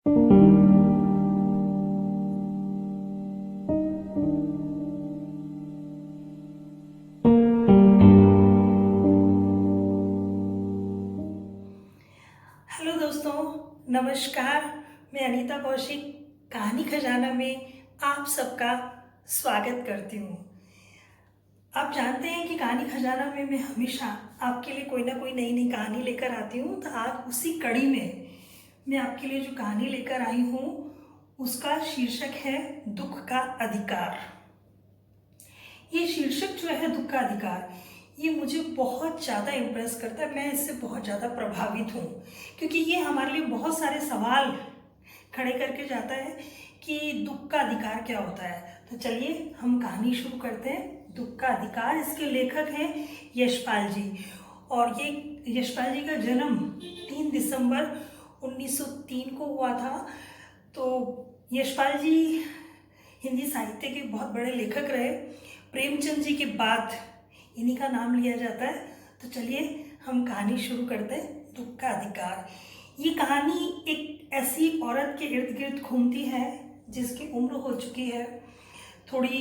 Hello दोस्तों, नमस्कार। मैं अनीता कौशिक कहानी खजाना में आप सबका स्वागत करती हूँ। आप जानते हैं कि कहानी खजाना में मैं हमेशा आपके लिए कोई ना कोई नई नई कहानी लेकर आती हूँ। तो आज उसी कड़ी में मैं आपके लिए जो कहानी लेकर आई हूँ उसका शीर्षक है दुख का अधिकार। ये शीर्षक जो है दुख का अधिकार, ये मुझे बहुत ज़्यादा इम्प्रेस करता है। मैं इससे बहुत ज़्यादा प्रभावित हूँ क्योंकि ये हमारे लिए बहुत सारे सवाल खड़े करके जाता है कि दुख का अधिकार क्या होता है। तो चलिए हम कहानी शुरू करते हैं। दुख का अधिकार, इसके लेखक हैं यशपाल जी। और ये यशपाल जी का जन्म 3 दिसंबर 1903 को हुआ था। तो यशपाल जी हिंदी साहित्य के बहुत बड़े लेखक रहे। प्रेमचंद जी के बाद इन्हीं का नाम लिया जाता है। तो चलिए हम कहानी शुरू करते हैं। दुख का अधिकार। ये कहानी एक ऐसी औरत के इर्द गिर्द घूमती है जिसकी उम्र हो चुकी है, थोड़ी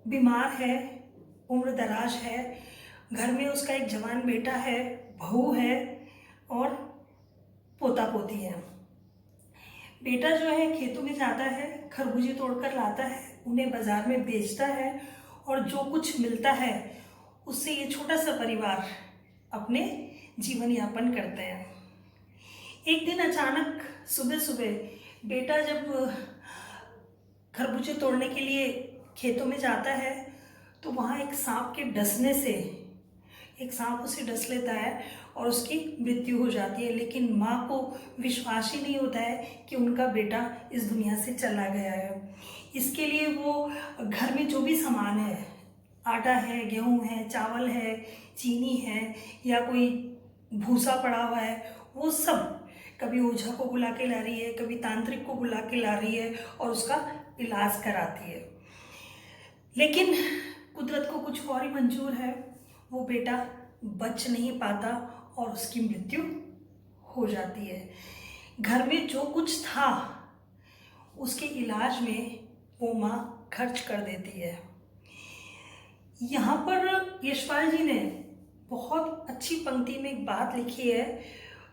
बीमार है, उम्र दराज है। घर में उसका एक जवान बेटा है, बहू है और पोता पोती है। बेटा जो है खेतों में जाता है, खरबूजे तोड़कर लाता है, उन्हें बाजार में बेचता है और जो कुछ मिलता है उससे ये छोटा सा परिवार अपने जीवन यापन करते हैं। एक दिन अचानक सुबह सुबह बेटा जब खरबूजे तोड़ने के लिए खेतों में जाता है तो वहाँ एक सांप के डसने से एक सांप उसे डस लेता है और उसकी मृत्यु हो जाती है। लेकिन माँ को विश्वास ही नहीं होता है कि उनका बेटा इस दुनिया से चला गया है। इसके लिए वो घर में जो भी सामान है, आटा है, गेहूँ है, चावल है, चीनी है या कोई भूसा पड़ा हुआ है, वो सब कभी ओझा को बुला के ला रही है, कभी तांत्रिक को बुला के ला रही है और उसका इलाज कराती है। लेकिन कुदरत को कुछ और ही मंजूर है। वो बेटा बच नहीं पाता और उसकी मृत्यु हो जाती है। घर में जो कुछ था उसके इलाज में वो माँ खर्च कर देती है। यहाँ पर यशपाल जी ने बहुत अच्छी पंक्ति में एक बात लिखी है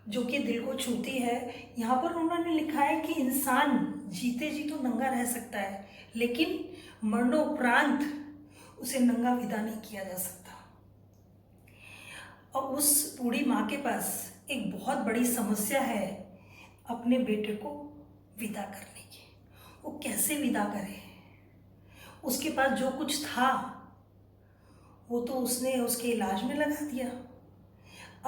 जो कि दिल को छूती है। यहाँ पर उन्होंने लिखा है कि इंसान जीते जी तो नंगा रह सकता है, लेकिन मरणोपरांत उसे नंगा विदा नहीं किया जा सकता। और उस बूढ़ी माँ के पास एक बहुत बड़ी समस्या है अपने बेटे को विदा करने की। वो कैसे विदा करे? उसके पास जो कुछ था वो तो उसने उसके इलाज में लगा दिया।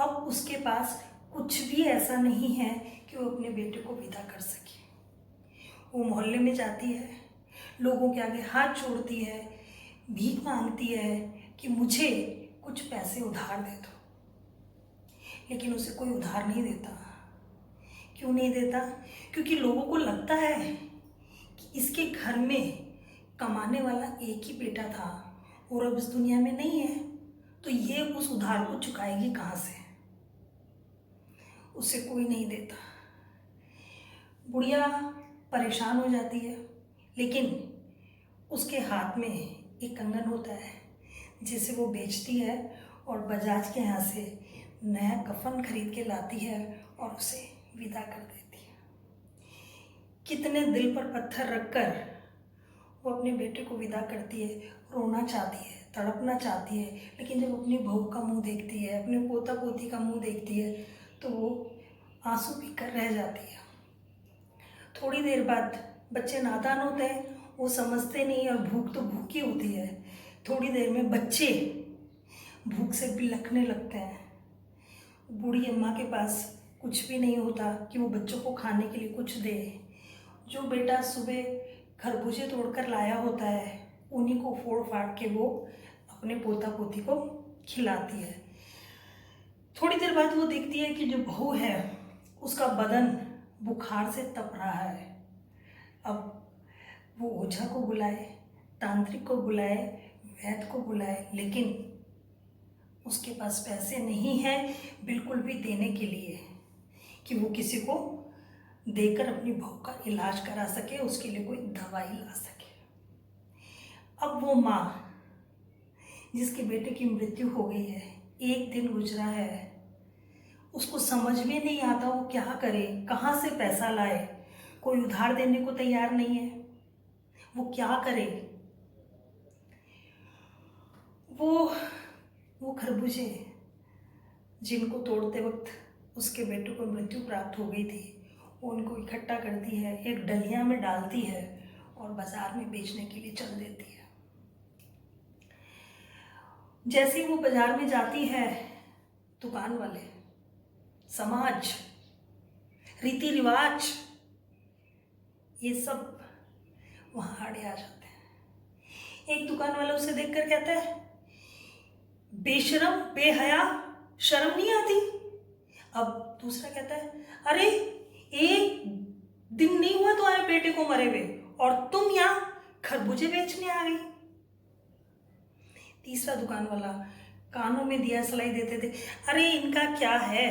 अब उसके पास कुछ भी ऐसा नहीं है कि वो अपने बेटे को विदा कर सके। वो मोहल्ले में जाती है, लोगों के आगे हाथ जोड़ती है, भीख मांगती है कि मुझे कुछ पैसे उधार दे दो, लेकिन उसे कोई उधार नहीं देता। क्यों नहीं देता? क्योंकि लोगों को लगता है कि इसके घर में कमाने वाला एक ही बेटा था और अब इस दुनिया में नहीं है, तो ये उस उधार को चुकाएगी कहाँ से? उसे कोई नहीं देता। बुढ़िया परेशान हो जाती है, लेकिन उसके हाथ में एक कंगन होता है जिसे वो बेचती है और बजाज के यहाँ से नया कफन खरीद के लाती है और उसे विदा कर देती है। कितने दिल पर पत्थर रखकर वो अपने बेटे को विदा करती है। रोना चाहती है, तड़पना चाहती है, लेकिन जब अपनी बहू का मुंह देखती है, अपने पोता पोती का मुंह देखती है तो वो आंसू पीकर रह जाती है। थोड़ी देर बाद बच्चे नादान होते हैं, वो समझते नहीं और भूख तो भूख ही होती है। थोड़ी देर में बच्चे भूख से बिलखने लगते हैं। बूढ़ी अम्मा के पास कुछ भी नहीं होता कि वो बच्चों को खाने के लिए कुछ दे। जो बेटा सुबह खरबूजे तोड़कर लाया होता है उन्हीं को फोड़ फाड़ के वो अपने पोता पोती को खिलाती है। थोड़ी देर बाद वो देखती है कि जो बहू है उसका बदन बुखार से तप रहा है। अब वो ओझा को बुलाए, तांत्रिक को बुलाए, वैद्य को बुलाए, लेकिन उसके पास पैसे नहीं हैं बिल्कुल भी देने के लिए कि वो किसी को देकर अपनी बहू का इलाज करा सके, उसके लिए कोई दवाई ला सके। अब वो माँ जिसके बेटे की मृत्यु हो गई है, एक दिन गुजरा है, उसको समझ में नहीं आता वो क्या करे, कहाँ से पैसा लाए, कोई उधार देने को तैयार नहीं है, वो क्या करे। वो खरबूजे जिनको तोड़ते वक्त उसके बेटे को मृत्यु प्राप्त हो गई थी, वो उनको इकट्ठा करती है, एक डलिया में डालती है और बाजार में बेचने के लिए चल देती है। जैसे ही वो बाजार में जाती है, दुकान वाले, समाज, रीति रिवाज, ये सब वहाँ आड़े आ जाते हैं। एक दुकान वाला उसे देखकर कहता है, बेशरम, बेहया, शर्म नहीं आती। अब दूसरा कहता है, अरे एक दिन नहीं हुआ तुम्हारे बेटे को मरे हुए और तुम यहाँ खरबूजे बेचने आ गई। तीसरा दुकान वाला कानों में दिया सलाई देते थे, अरे इनका क्या है,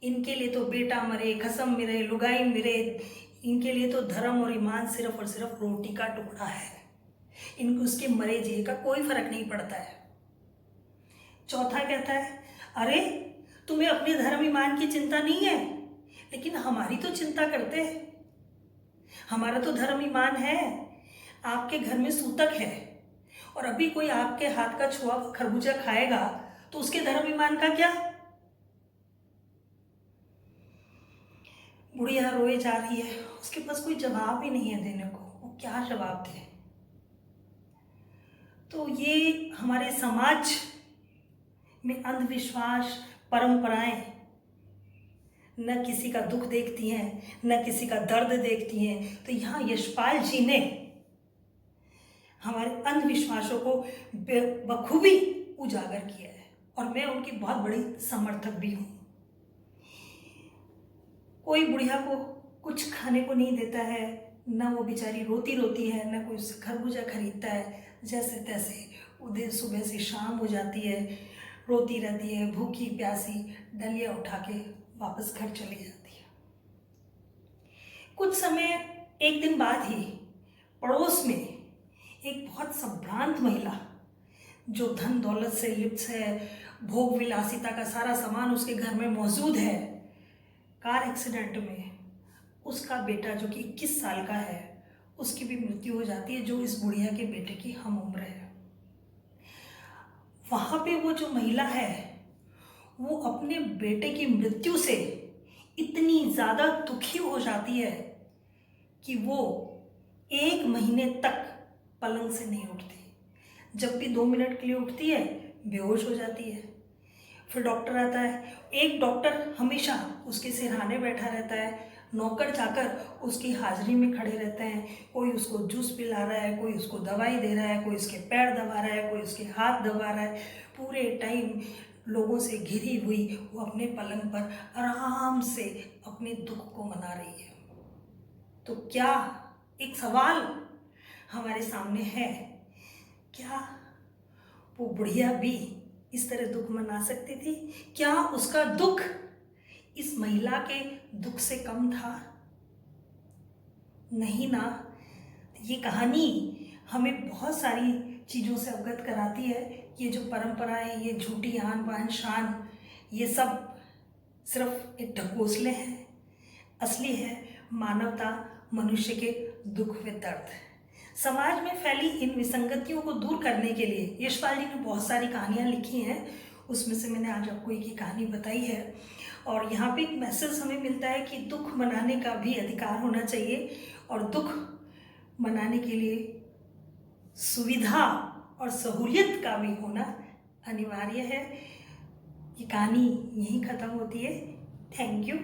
इनके लिए तो बेटा मरे, खसम मरे, लुगाई मरे, इनके लिए तो धर्म और ईमान सिर्फ और सिर्फ रोटी का टुकड़ा है, इनको उसके मरे जिए का कोई फर्क नहीं पड़ता है। चौथा कहता है, अरे तुम्हें अपने धर्म ईमान की चिंता नहीं है, लेकिन हमारी तो चिंता करते हैं, हमारा तो धर्म ईमान है, आपके घर में सूतक है और अभी कोई आपके हाथ का छुआ खरबूजा खाएगा तो उसके धर्म ईमान का क्या। बुढ़िया रोए जा रही है, उसके पास कोई जवाब ही नहीं है देने को, वो क्या जवाब दे। तो ये हमारे समाज में अंधविश्वास, परंपराएं न किसी का दुख देखती हैं, न किसी का दर्द देखती हैं। तो यहाँ यशपाल जी ने हमारे अंधविश्वासों को बखूबी उजागर किया है और मैं उनकी बहुत बड़ी समर्थक भी हूँ। कोई बुढ़िया को कुछ खाने को नहीं देता है, न वो बेचारी रोती रोती है, न कोई उससे खरबूजा खरीदता है, जैसे तैसे उधर सुबह से शाम हो जाती है, रोती रहती है, भूखी प्यासी, डलिया उठा के वापस घर चली जाती है। कुछ समय, एक दिन बाद ही पड़ोस में एक बहुत संभ्रांत महिला, जो धन दौलत से लिप्त है, भोग विलासिता का सारा सामान उसके घर में मौजूद है, कार एक्सीडेंट में उसका बेटा जो कि 21 साल का है, उसकी भी मृत्यु हो जाती है, जो इस बुढ़िया के बेटे की हम उम्र है। वहाँ पे वो जो महिला है, वो अपने बेटे की मृत्यु से इतनी ज़्यादा दुखी हो जाती है कि वो 1 महीने तक पलंग से नहीं उठती। जब भी 2 मिनट के लिए उठती है, बेहोश हो जाती है। फिर डॉक्टर आता है, एक डॉक्टर हमेशा उसके सिरहाने बैठा रहता है, नौकर चाकर उसकी हाजिरी में खड़े रहते हैं, कोई उसको जूस पिला रहा है, कोई उसको दवाई दे रहा है, कोई उसके पैर दबा रहा है, कोई उसके हाथ दबा रहा है। पूरे टाइम लोगों से घिरी हुई वो अपने पलंग पर आराम से अपने दुख को मना रही है। तो क्या, एक सवाल हमारे सामने है, क्या वो बुढ़िया भी इस तरह दुख मना सकती थी? क्या उसका दुख इस महिला के दुख से कम था? नहीं ना। ये कहानी हमें बहुत सारी चीज़ों से अवगत कराती है। ये जो परंपराएं, ये झूठी आन बान शान, ये सब सिर्फ एक ढकोसले हैं। असली है मानवता, मनुष्य के दुख व दर्द। समाज में फैली इन विसंगतियों को दूर करने के लिए यशपाल जी ने बहुत सारी कहानियाँ लिखी हैं, उसमें से मैंने आज आपको एक ही कहानी बताई है। और यहाँ पे एक मैसेज हमें मिलता है कि दुख मनाने का भी अधिकार होना चाहिए और दुख मनाने के लिए सुविधा और सहूलियत का भी होना अनिवार्य है। ये कहानी यहीं ख़त्म होती है। Thank you.